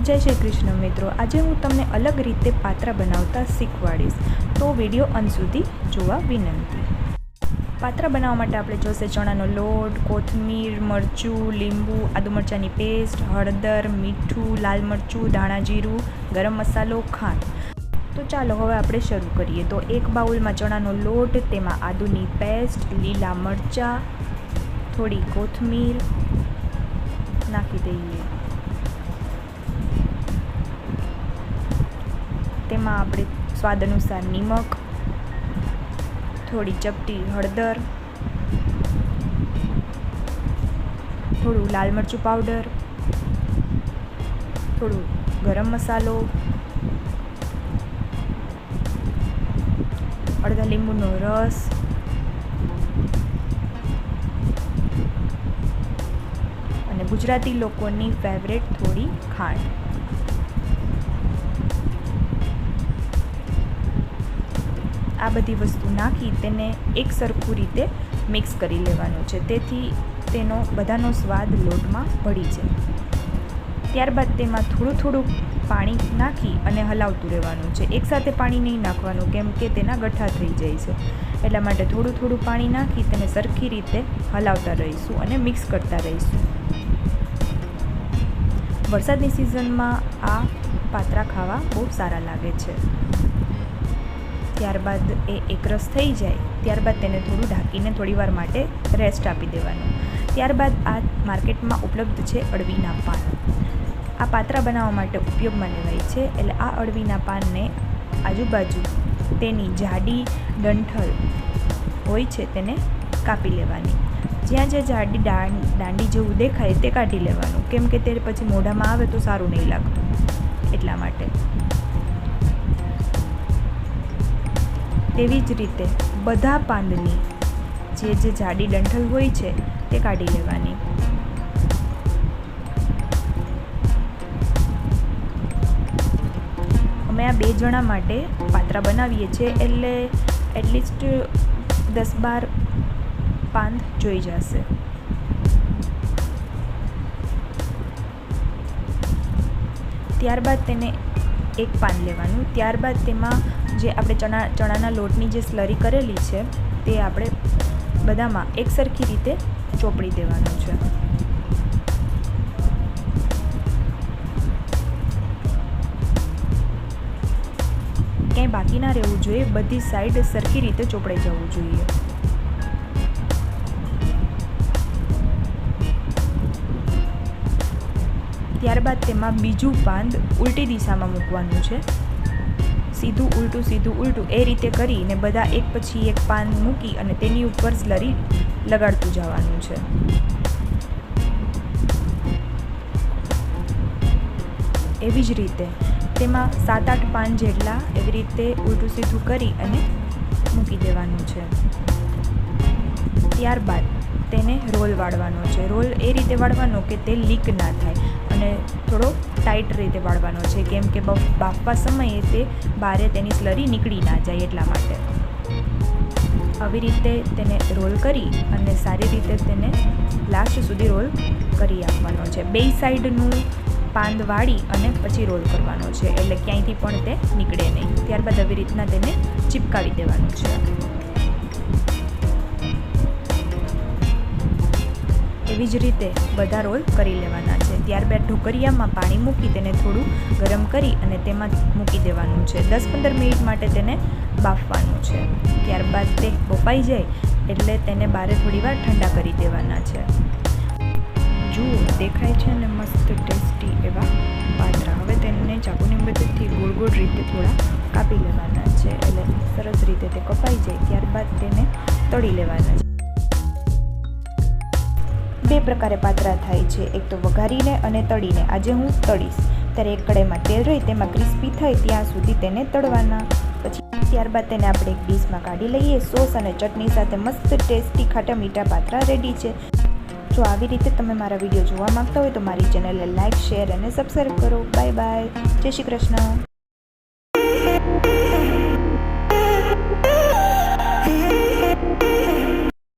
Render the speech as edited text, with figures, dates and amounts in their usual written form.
जय श्री कृष्ण मित्रों, आज हूँ तमने अलग रीते पात्रा बनावता शीखवाड़ीश, तो विडियो अंत सुधी जोवा विनंती। पात्रा बनाववा माटे आपणे जोईशे चणानो लोट, कोथमीर, मरचुं, લીંબુ, आदु मरचानी पेस्ट, हळदर, मीठुं, लाल मरचुं, धाणा जीरुं, गरम मसालो, खांड। तो चालो हवे आपणे शरू करीए। तो एक बाउलमां चणानो लोट, तेमां आदुनी पेस्ट, लीला मरचां, थोड़ी कोथमीर नाखी दઈએ। तेमां आपणे स्वाद अनुसार निमक, थोड़ी चपटी हळदर, थोड़ू लाल मरचुं पाउडर, थोड़ू गरम मसालो, अर्धा લીંબુનો રસ અને ગુજરાતી લોકોની ફેવરેટ થોડી ખાંડ। आ बधी वस्तु नाखी तेने एक सरखू रीते मिक्स करी लेवानुं छे, तेथी तेनो बधानो स्वाद लोटमां भળી जाय। त्यारबाद तेमां थोडું थोडું पाणी नाखी अने हलावतुं रहेवानुं छे। एक साथे पाणी नहीं नाखवानुं, केम के तेना गठ्ठा थई जाय छे, એટલા માટે થોડું થોડું પાણી નાખી તેને સરખી રીતે હલાવતા રહીશું અને મિક્સ કરતા રહીશું। વરસાદની સિઝનમાં આ પાત્રા ખાવા બહુ સારા લાગે છે। ત્યારબાદ એ એકરસ થઈ જાય ત્યારબાદ તેને થોડું ઢાંકીને થોડીવાર માટે રેસ્ટ આપી દેવાનું। ત્યારબાદ આ માર્કેટમાં ઉપલબ્ધ છે અળવીના પાન। આ પાત્રા બનાવવા માટે ઉપયોગમાં લેવાય છે। એટલે આ અળવીના પાનને આજુબાજુ તેની જાડી ડંઠલ હોય છે તેને કાપી લેવાની। જ્યાં જ્યાં જાડી દાંડી જેવું દેખાય તે કાઢી લેવાનું, કેમ કે તે પછી મોઢામાં આવે તો સારું નહીં લાગતું, એટલા માટે। તેવી જ રીતે બધા પાંદની જે જે જાડી ડંઠલ હોય છે તે કાઢી લેવાની। અમે આ 2 જણા માટે પાત્રા બનાવીએ છીએ, એટલે એટલીસ્ટ 10-12 પાંદ જોઈ જશે। ત્યારબાદ તેને એક પાન લેવાનું। ત્યારબાદ તેમાં જે આપણે ચણાના લોટની જે સ્લરી કરેલી છે તે આપણે બધામાં એકસરખી રીતે ચોપડી દેવાનું છે। ક્યાંય બાકી ના રહેવું જોઈએ, બધી સાઈડ સરખી રીતે ચોપડાઈ જવું જોઈએ। ત્યારબાદ તેમાં બીજું પાંદ ઉલટી દિશામાં મૂકવાનું છે। સીધું ઉલટું એ રીતે કરીને બધા એક પછી એક પાન મૂકી અને તેની ઉપર સ્લરી લગાડતું જવાનું છે। એવી જ રીતે તેમાં 7-8 પાન જેટલા એવી રીતે ઉલટું સીધું કરી અને મૂકી દેવાનું છે। ત્યારબાદ તેને રોલ વાળવાનો છે। રોલ એ રીતે વાળવાનો કે તે લીક ના થાય અને થોડો ટાઈટ રીતે વાળવાનો છે, કેમ કે બાફવા સમયે તે બારે તેની સ્લરી નીકળી ના જાય એટલા માટે। આવી રીતે તેને રોલ કરી અને સારી રીતે તેને લાસ્ટ સુધી રોલ કરી આપવાનો છે। બે સાઈડનું પાંદ વાળી અને પછી રોલ કરવાનો છે, એટલે ક્યાંયથી પણ તે નીકળે નહીં। ત્યારબાદ આવી રીતના તેને ચિપકાવી દેવાનું છે। એવી જ રીતે બધા રોલ કરી લેવાના છે। ત્યારબાદ ઢોકરિયામાં પાણી મૂકી તેને થોડું ગરમ કરી અને તેમાં મૂકી દેવાનું છે। 10-15 મિનિટ માટે તેને બાફવાનું છે। ત્યારબાદ તે બફાઈ જાય એટલે તેને બારે થોડીવાર ઠંડા કરી દેવાના છે। જુઓ, દેખાય છે ને મસ્ત ટેસ્ટી એવા પાત્રા। હવે તેને ચાકુની મદદથી ગોળ ગોળ રીતે થોડા કાપી લેવાના છે, એટલે સરસ રીતે તે કપાઈ જાય। ત્યારબાદ તેને તળી લેવાના છે। 2 પ્રકારે પાત્રા થાય છે, એક તો વઘારીને અને તળીને। આજે હું તળીશ। ત્યારે એક કઢાઈમાં તેલ રહી તેમાં ક્રિસ્પી થાય ત્યાં સુધી તેને તળવાના। પછી ત્યારબાદ તેને આપણે એક ડીશમાં કાઢી લઈએ। સોસ અને ચટણી સાથે મસ્ત ટેસ્ટી ખાટા મીઠા પાત્રા રેડી છે। જો આવી રીતે તમે મારા વિડીયો જોવા માંગતા હોય તો મારી ચેનલને લાઇક, શેર અને સબસ્ક્રાઈબ કરો। બાય બાય, જય શ્રી કૃષ્ણ।